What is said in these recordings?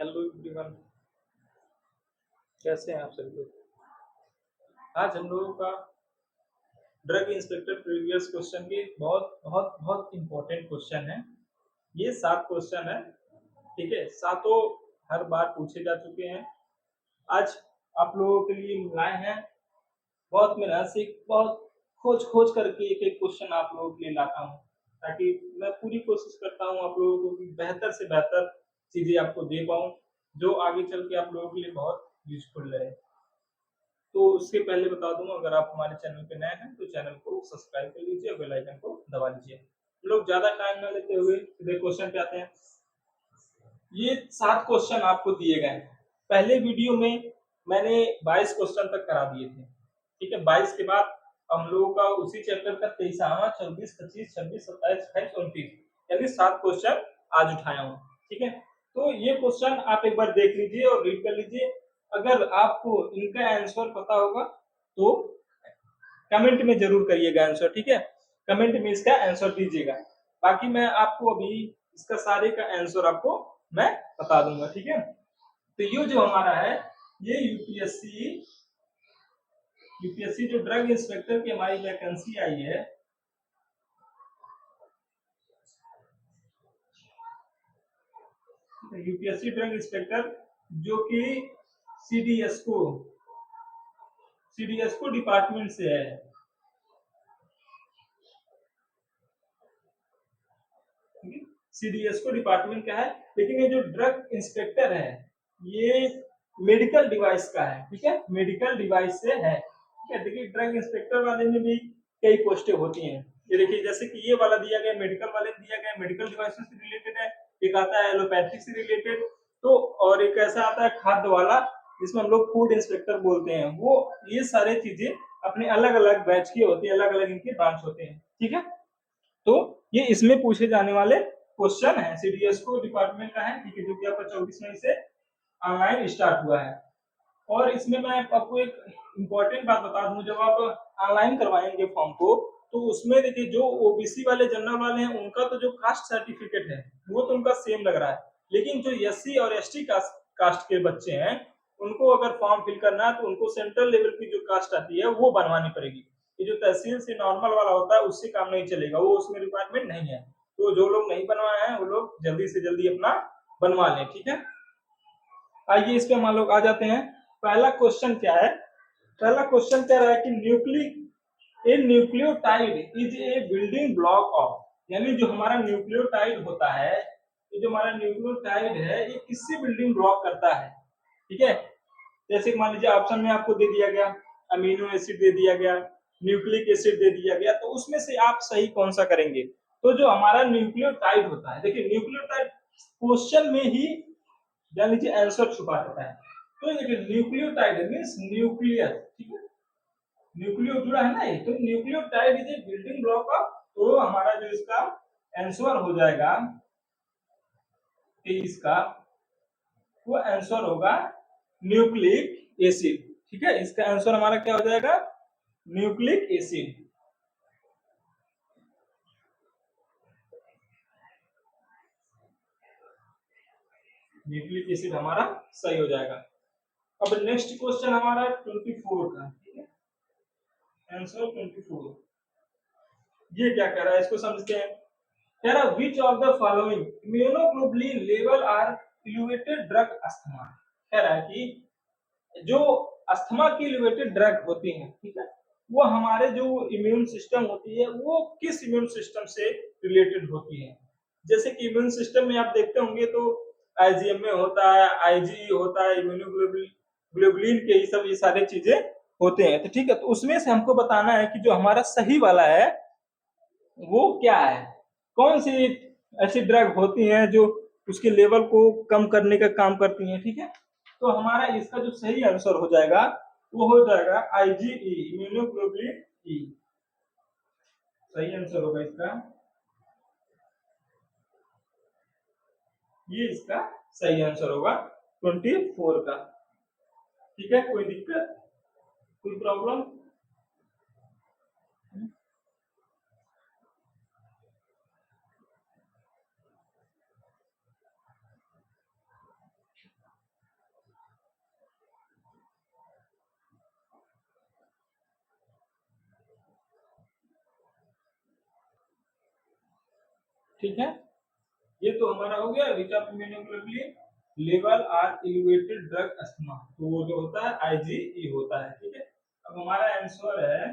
Hello everyone, कैसे हैं आप सभी लोग। आज हम लोगों का ड्रग इंस्पेक्टर प्रीवियस क्वेश्चन के बहुत बहुत बहुत इंपॉर्टेंट क्वेश्चन है। ये 7 क्वेश्चन है, ठीक है। सातों हर बार पूछे जा चुके हैं। आज आप लोगों के लिए लाए हैं, बहुत मेहनत से बहुत खोज खोज करके एक एक क्वेश्चन आप लोगों के लिए लाता हूँ, ताकि मैं पूरी कोशिश करता हूँ आप लोगों को कि बेहतर से बेहतर चीजें आपको दे पाऊँ, जो आगे चल के आप लोगों के लिए बहुत यूजफुल रहे। तो उसके पहले बता दूं, अगर आप हमारे चैनल पे नए हैं तो चैनल को सब्सक्राइब कर लीजिए और बेल आइकन को दबा लीजिए। हम लोग ज्यादा टाइम न लेते हुए सीधे क्वेश्चन पे आते हैं। ये 7 क्वेश्चन आपको दिए गए हैं। पहले वीडियो में मैंने 22 क्वेश्चन तक करा दिए थे, ठीक है। 22 के बाद हम लोगों का उसी चैप्टर का 23वां, 24, 25, 26, 27, 28, 29 यानी 7 क्वेश्चन आज उठाया हूँ, ठीक है। तो ये क्वेश्चन आप एक बार देख लीजिए और रीड कर लीजिए। अगर आपको इनका आंसर पता होगा तो कमेंट में जरूर करिएगा आंसर, ठीक है। कमेंट में इसका आंसर दीजिएगा। बाकी मैं आपको अभी इसका सारे का आंसर आपको मैं बता दूंगा, ठीक है। तो ये जो हमारा है, ये यूपीएससी जो ड्रग इंस्पेक्टर की हमारी वैकेंसी आई है, यूपीएससी ड्रग इंस्पेक्टर जो कि सीडीएस को डिपार्टमेंट से है। सीडीएस को डिपार्टमेंट का है, लेकिन ये जो ड्रग इंस्पेक्टर है ये मेडिकल डिवाइस का है, ठीक है। मेडिकल डिवाइस से है, ठीक है। देखिए ड्रग इंस्पेक्टर वाले में भी कई पोस्टें होती हैं। ये देखिए जैसे कि ये वाला दिया गया, मेडिकल वाले दिया गया, मेडिकल डिवाइस से रिलेटेड है। एक आता है एलोपैथिक से रिलेटेड, तो और एक ऐसा आता है खाद्य वाला जिसमें हम लोग फूड इंस्पेक्टर बोलते हैं। वो ये सारे चीजें अपने अलग अलग बैच की होती है, अलग अलग इनके ब्रांच होते हैं, ठीक है। तो ये इसमें पूछे जाने वाले क्वेश्चन है। सीडीएस को डिपार्टमेंट का है, ठीक है, जो कि आपका 24 मई से ऑनलाइन स्टार्ट हुआ है। और इसमें मैं आपको एक इम्पोर्टेंट बात बता दूं, जब आप ऑनलाइन करवाएंगे फॉर्म को, तो उसमें देखिए जो ओबीसी वाले, जनरल वाले हैं, उनका तो जो कास्ट सर्टिफिकेट है वो तो उनका सेम लग रहा है, लेकिन जो एससी और एसटी कास्ट के बच्चे हैं, उनको अगर फॉर्म फिल करना है तो उनको सेंट्रल लेवल की जो कास्ट आती है वो बनवानी पड़ेगी। ये जो तहसील से नॉर्मल वाला होता है उससे काम नहीं चलेगा, वो उसमें रिक्वायरमेंट नहीं है। तो जो लोग नहीं बनवाए हैं वो लोग जल्दी से जल्दी अपना बनवा लें, ठीक है। आइए इस पे हम लोग आ जाते हैं। पहला क्वेश्चन क्या है? पहला क्वेश्चन कह रहा है कि a nucleotide is a building block of, यानी जो हमारा न्यूक्लियोटाइड होता है, ये जो हमारा न्यूक्लियोटाइड है ये किससे बिल्डिंग ब्लॉक करता है, ठीक है। जैसे मान लीजिए ऑप्शन में आपको दे दिया गया अमीनो एसिड दे दिया गया, न्यूक्लिक एसिड दे दिया गया, तो उसमें से आप सही कौन सा करेंगे? तो जो हमारा न्यूक्लियोटाइड होता है, देखिए न्यूक्लियोटाइड क्वेश्चन में ही जान लीजिए आंसर छुपा रहता है। तो देखिए न्यूक्लियोटाइड मींस न्यूक्लियस, ठीक है। न्यूक्लियो जुड़ा है ना ये, तो nucleotide is a building block of, तो हमारा जो इसका आंसर हो जाएगा 23 का, वो आंसर होगा न्यूक्लिक एसिड, ठीक है। इसका आंसर हमारा क्या हो जाएगा? Nucleic acid. न्यूक्लिक एसिड हमारा सही हो जाएगा। अब नेक्स्ट क्वेश्चन हमारा 24 का, ठीक है। आंसर 24, ये क्या कह रहा है इसको समझते हैं। कह रहा which of the following immunoglobulin level are elevated during asthma. कह रहा है कि जो अस्थमा की इल्यूवेटेड ड्रग होती है, ठीक है, वो हमारे जो इम्यून सिस्टम होती है वो किस इम्यून सिस्टम से रिलेटेड होती है। जैसे कि इम्यून सिस्टम में आप देखते होंगे तो आईजीएमए होता है, आईजी होता है, इम्यूनोग्लोबुलिन के ही सब ये सारे चीजें होते हैं, तो ठीक है। तो उसमें से हमको बताना है कि जो हमारा सही वाला है वो क्या है, कौन सी ऐसी ड्रग होती हैं जो उसके लेवल को कम करने का काम करती हैं, ठीक है। तो हमारा इसका जो सही आंसर हो जाएगा वो हो जाएगा आईजीई, इम्यूनोग्लोबुलिन ई, सही आंसर होगा इसका, ये इसका सही आंसर होगा 24 का, ठीक है। कोई दिक्कत, कोई प्रॉब्लम? ठीक है, ये तो हमारा हो गया which of immunoglobulin level are elevated drug asthma, तो वो जो होता है आईजीई होता है। ठीक है, अब हमारा आंसर है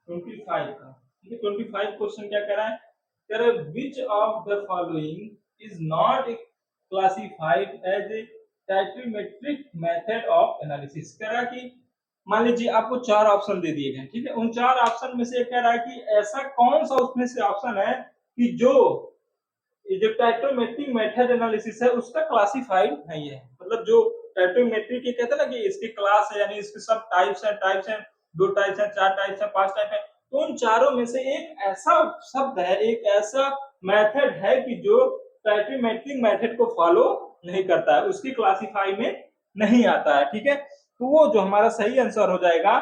25 का। ठीक है, 25 क्वेश्चन क्या कह रहा है, कह रहा है which of the following is not classified as a titrimetric method of analysis. कह रहा है कि मान लीजिए आपको चार ऑप्शन दे दिए गए, ठीक है, उन चार ऑप्शन में से कह रहा है कि ऐसा कौन सा उसमें से ऑप्शन है कि जो ये जो टाइट्रोमेट्रिक मेथड एनालिसिस है उसका क्लासिफाइड नहीं है। मतलब जो टाइट्रोमेट्रिक ये कहते हैं ना कि इसकी क्लास है, यानी इसके सब टाइप्स हैं, दो टाइप्स हैं, चार टाइप्स हैं, पांच टाइप है, तो उन चारों में से एक ऐसा शब्द है, एक ऐसा मेथड है कि जो टाइट्रोमेट्रिक मेथड को फॉलो नहीं करता है, उसकी क्लासिफाई में नहीं आता है। ठीक है, तो वो जो हमारा सही आंसर हो जाएगा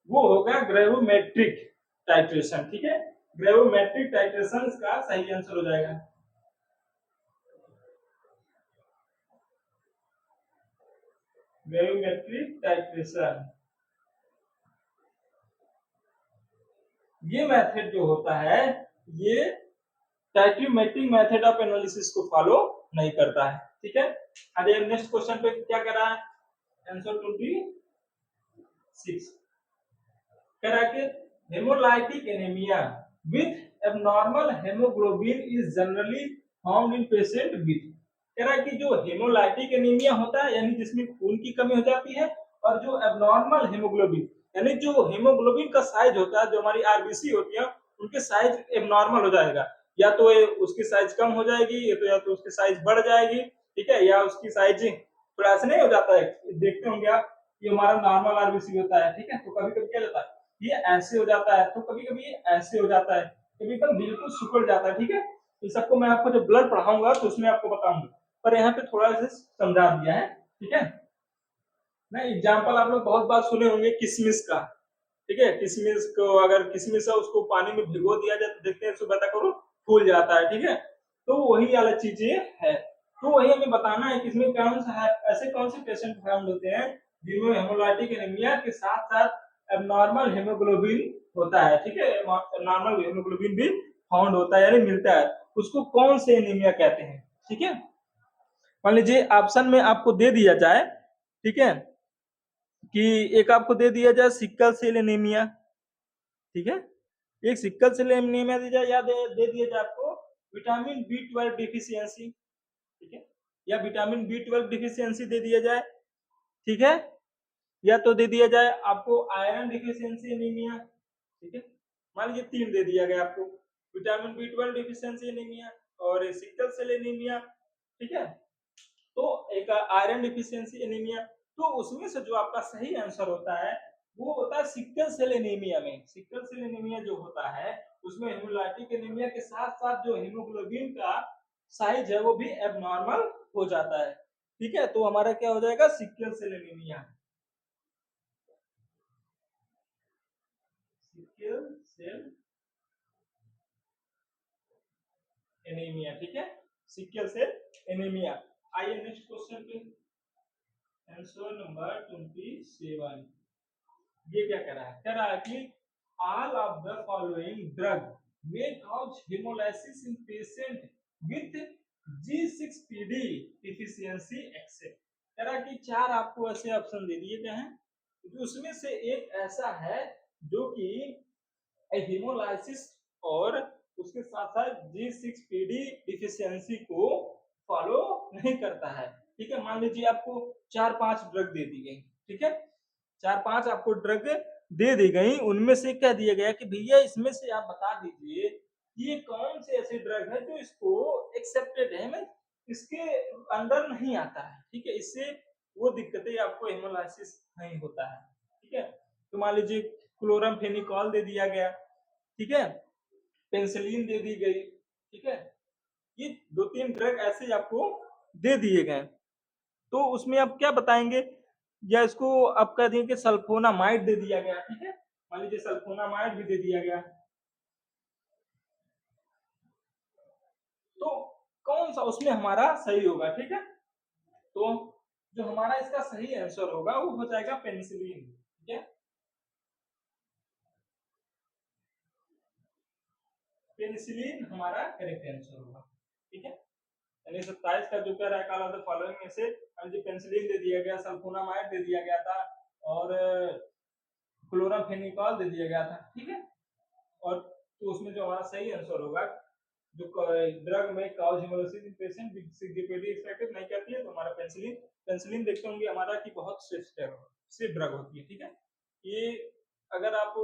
वो होगा ग्रेवोमेट्रिक टाइट्रेशन। ठीक है, ग्रेवोमेट्रिक टाइट्रेशन का सही आंसर हो जाएगा। ग्रेविमेट्रिक टाइट्रेशन, ये मेथड जो होता है ये टाइट्रोमेट्रिक मेथड ऑफ एनालिसिस को फॉलो नहीं करता है। ठीक है, आगे नेक्स्ट क्वेश्चन पे क्या कर रहा है, आंसर 26 कह रहा है कि haemolytic anaemia with abnormal haemoglobin is generally found in patient with. कह रहा है कि जो हेमोलाइटिक एनीमिया होता है यानी जिसमें खून की कमी हो जाती है, और जो एबनॉर्मल हेमोग्लोबिन यानी जो हेमोग्लोबिन का साइज होता है, जो हमारी आरबीसी होती है उनके साइज एबनॉर्मल हो जाएगा, या तो उसकी साइज कम हो जाएगी, या तो उसकी साइज बढ़ जाएगी। ठीक है, या उसकी साइज थोड़ा ऐसे नहीं हो जाता है, देखते होंगे आप, ये हमारा नॉर्मल आरबीसी होता है। ठीक है, तो कभी कभी क्या होता है ये ऐसे हो जाता है, तो कभी कभी ये ऐसे हो जाता है, कभी एकदम बिल्कुल सिकुड़ जाता है। ठीक है, इस सबको मैं आपको जब ब्लड पढ़ाऊंगा तो उसमें आपको बताऊंगा, पर यहाँ पे थोड़ा सा समझा दिया है। ठीक है ना, एग्जाम्पल आप लोग बहुत बार सुने होंगे किशमिश का। ठीक है, किशमिश को अगर किशमिश है उसको पानी में भिगो दिया जाए तो देखते हैं सुबह तक वो फूल जाता है। ठीक है, तो वही वाला चीज है, तो वही हमें बताना है कि इसमें कौन सा है, ऐसे कौन से पेशेंट फाउंड होते हैं जिनमें हेमोलाइटिक एनीमिया के साथ साथ एबनॉर्मल हेमोग्लोबिन होता है। ठीक है, नॉर्मल हेमोग्लोबिन भी फाउंड होता है यानी मिलता है, उसको कौन से एनीमिया कहते हैं। ठीक है, मान लीजिए ऑप्शन में आपको दे दिया जाए, ठीक है, कि एक आपको दे दिया जाए सिकल सेल एनीमिया, ठीक है, एक सिकल सेल एनीमिया दे जाए, या दे दिया जाए आपको विटामिन बी 12 डिफिशियंसी। ठीक है, या विटामिन बी 12 डिफिशियंसी दे दिया जाए। ठीक है, या तो दे दिया जाए आपको आयरन डिफिशियंसी एनीमिया। ठीक है, मान लीजिए तीन दे दिया गया आपको, विटामिन बी 12 डिफिशियंसी एनीमिया और सिकल सेल एनीमिया। ठीक है, तो एक आयरन डिफिशियंसी एनीमिया, तो उसमें से जो आपका सही आंसर होता है वो होता है सिकल सेल एनीमिया। में सिकल सेल एनीमिया जो होता है उसमें हेमोलाइटिक एनीमिया के साथ साथ जो हीमोग्लोबिन का साइज है वो भी एबनॉर्मल हो जाता है। ठीक है, तो हमारा क्या हो जाएगा sickle cell anaemia, sickle cell anaemia. ठीक है, सिकल सेल एनीमिया। आइए नेक्स्ट क्वेश्चन पे, आंसर नंबर 27। ये क्या कह रहा है, कह रहा है कि all of the following drug may cause hemolysis in patient with G6PD deficiency except। कह रहा है कि चार आपको ऐसे ऑप्शन दे दिए गए हैं, तो उसमें से एक ऐसा है जो कि हेमोलाइसिस और उसके साथ साथ G6PD डिफिशियंसी को फॉलो नहीं करता है। ठीक है, मान लीजिए आपको चार पांच ड्रग दे दी गई। ठीक है, चार पांच आपको ड्रग दे दी गई, उनमें से कह दिया गया कि भैया इसमें से आप बता दीजिए ये कौन से ऐसे ड्रग है जो इसको एक्सेप्टेड है, मैं इसके अंदर नहीं आता है। ठीक है, इससे वो दिक्कतें आपको हेमोलाइसिस नहीं होता है। ठीक है, तो मान लीजिए क्लोरामफेनिकॉल दे दिया गया, ठीक है, पेंसिलिन दे दी गई। ठीक है, ये दो तीन ड्रग ऐसे आपको दे दिए गए, तो उसमें आप क्या बताएंगे, या इसको आप कह देंगे कि सल्फोनामाइड दे दिया गया। ठीक है, मान लीजिए सल्फोनामाइड भी दे दिया गया, तो कौन सा उसमें हमारा सही होगा। ठीक है, तो जो हमारा इसका सही आंसर होगा वो हो जाएगा पेनिसिलिन। ठीक है, पेनिसिलिन हमारा करेक्ट आंसर होगा। ठीक है, यानी 27 का जो कह रहा है काला द फॉलोइंग में से जो पेनिसिलिन दे दिया गया, सल्फोनामाइड दे दिया गया था और क्लोराफेनिकॉल दे दिया गया था। ठीक है, और तो उसमें जो हमारा सही आंसर होगा जो ड्रग में causes haemolysis in patient with significantly effective नहीं करती है, तो हमारा पेनिसिलिन पेनिसिलिन देखते होंगे हमारा कि बहुत सेफ ड्रग होती है। ठीक है, ये अगर आप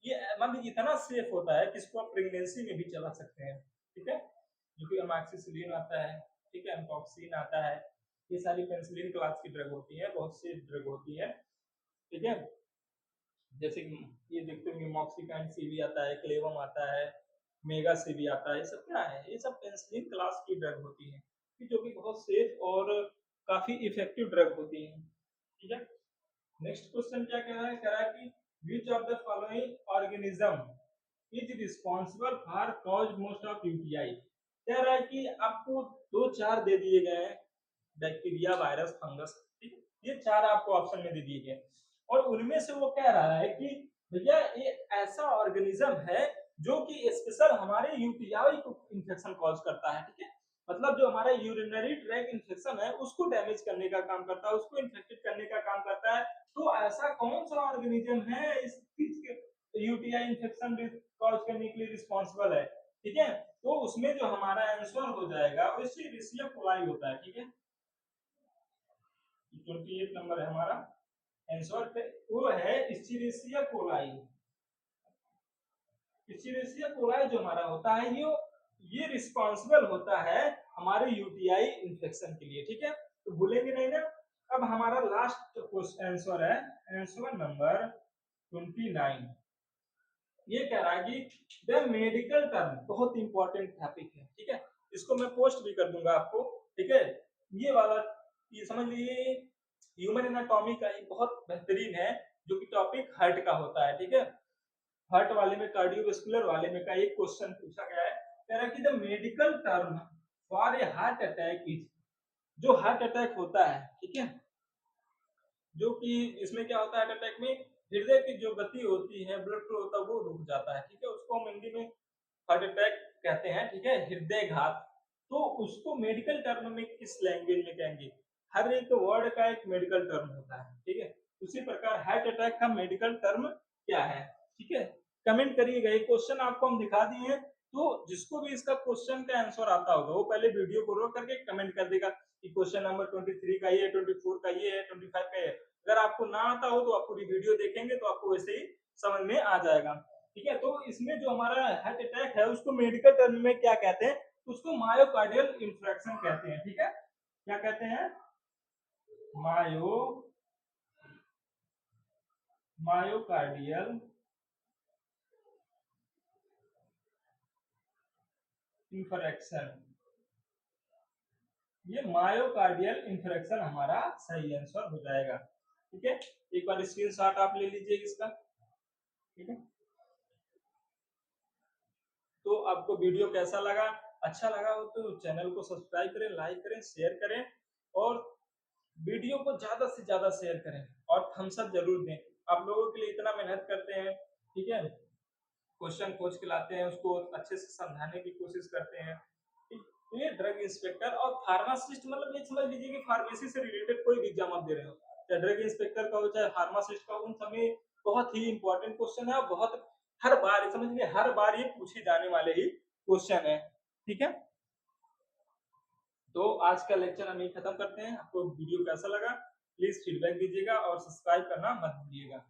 ये मान लीजिए इतना सेफ होता है कि इसको आप प्रेगनेंसी में भी चला सकते हैं। ठीक है, जो कि अमोक्सिसिलिन आता है, ठीक है, एम्पॉक्सिन आता है, ये सारी पेनिसिलिन क्लास की ड्रग होती है, बहुत सेफ ड्रग होती है। ठीक है, जैसे कि ये देखते होंगे मॉक्सिकाइन सी भी आता है, क्लेवम आता है, मेगा सी भी आता है, ये सब क्या है, ये सब पेनिसिलिन क्लास की ड्रग होती है जो कि बहुत सेफ और काफी इफेक्टिव ड्रग होती है। ठीक है, नेक्स्ट क्वेश्चन क्या कह रहा है, कह रहा है कि विच of the following organism is responsible for cause most of UTI. कह रहा है कि आपको दो चार दे दिए गए हैं, बैक्टीरिया, वायरस, फंगस। ठीक है, ये चार आपको ऑप्शन में दे दिए गए और उनमें से वो कह रहा है कि भैया ये ऐसा ऑर्गेनिज्म है जो कि स्पेशल हमारे यूटीआई को इन्फेक्शन कॉज करता है। ठीक है, मतलब जो हमारा यूरिनरी ट्रैक इन्फेक्शन है उसको डैमेज करने का काम करता है, उसको इन्फेक्टेड करने का काम करता है। तो ऐसा कौन सा ऑर्गेनिज्म है इस चीज के यूटीआई इन्फेक्शन कॉज करने के लिए रिस्पॉन्सिबल है। ठीक है, तो उसमें जो हमारा आंसर हो जाएगा वो इश्चीरिशिया कोलाई होता है। ठीक है, 28 नंबर है हमारा आंसर पे, वो है इश्चीरिशिया कोलाई। इश्चीरिशिया कोलाई जो हमारा होता है ये रिस्पॉन्सिबल होता है हमारे यूटीआई इन्फेक्शन के लिए। ठीक है, तो भूलेंगे नहीं ना। अब हमारा लास्ट आंसर है आंसर नंबर 29। ये कह रहा है कि द मेडिकल टर्म, बहुत इंपॉर्टेंट टॉपिक है। ठीक है, इसको मैं पोस्ट भी कर दूंगा आपको। ठीक है, ये वाला ये समझ लीजिए ह्यूमन एनाटॉमी का एक बहुत बेहतरीन है जो कि टॉपिक हार्ट का होता है। ठीक है, हार्ट वाले में, कार्डियोवास्कुलर वाले में का एक क्वेश्चन पूछा गया है, कह रहा है कि the medical term for a heart attack is, जो हार्ट अटैक होता है, ठीक है, जो कि इसमें क्या होता है हार्ट अटैक में हृदय की जो गति होती है, ब्लड फ्लो होता है वो रुक जाता है। ठीक है, उसको हम हिंदी में हार्ट अटैक कहते हैं। ठीक है, हृदय घात। तो उसको मेडिकल टर्म में किस लैंग्वेज में कहेंगे, हर एक वर्ड का एक मेडिकल टर्म होता है। ठीक है, उसी प्रकार हार्ट अटैक का मेडिकल टर्म क्या है। ठीक है, कमेंट करिएगा, ये क्वेश्चन आपको हम दिखा दिए हैं, तो जिसको भी इसका क्वेश्चन का आंसर आता होगा वो पहले वीडियो को रोक करके कमेंट कर देगा कि क्वेश्चन नंबर 23 का ये है, 24 का ये है, 25 का ये है। अगर आपको ना आता हो तो आप पूरी वीडियो देखेंगे तो आपको वैसे ही समझ में आ जाएगा। ठीक है, तो इसमें जो हमारा हार्ट अटैक है उसको मेडिकल टर्म में क्या कहते हैं, उसको मायोकार्डियल इंफ्रैक्शन कहते हैं। ठीक है, क्या कहते हैं, मायोकार्डियल इंफ्रैक्शन। ये मायोकार्डियल इंफ्रैक्शन हमारा सही आंसर हो जाएगा। ठीक है, एक बार स्क्रीनशॉट आप ले लीजिए इसका। ठीक है, तो आपको वीडियो कैसा लगा, अच्छा लगा हो तो चैनल को सब्सक्राइब करें, लाइक करें, शेयर करें और वीडियो को ज्यादा से ज्यादा शेयर करें और थम्स अप जरूर दें। आप लोगों के लिए इतना मेहनत करते हैं। ठीक है, क्वेश्चन खोज के लाते हैं, उसको अच्छे से समझाने की कोशिश करते हैं। तो ये ड्रग इंस्पेक्टर और फार्मासिस्ट, मतलब ये समझ लीजिए कि फार्मेसी से रिलेटेड कोई भी एग्जाम आप दे रहे हो, चाहे ड्रग इंस्पेक्टर का हो चाहे फार्मासिस्ट का, उन समय बहुत ही इंपॉर्टेंट क्वेश्चन है और बहुत हर बार समझ लीजिए हर बार ये पूछे जाने वाले ही क्वेश्चन है। ठीक है, तो आज का लेक्चर हम यही खत्म करते हैं। आपको वीडियो कैसा लगा प्लीज फीडबैक दीजिएगा और सब्सक्राइब करना मत भूलिएगा।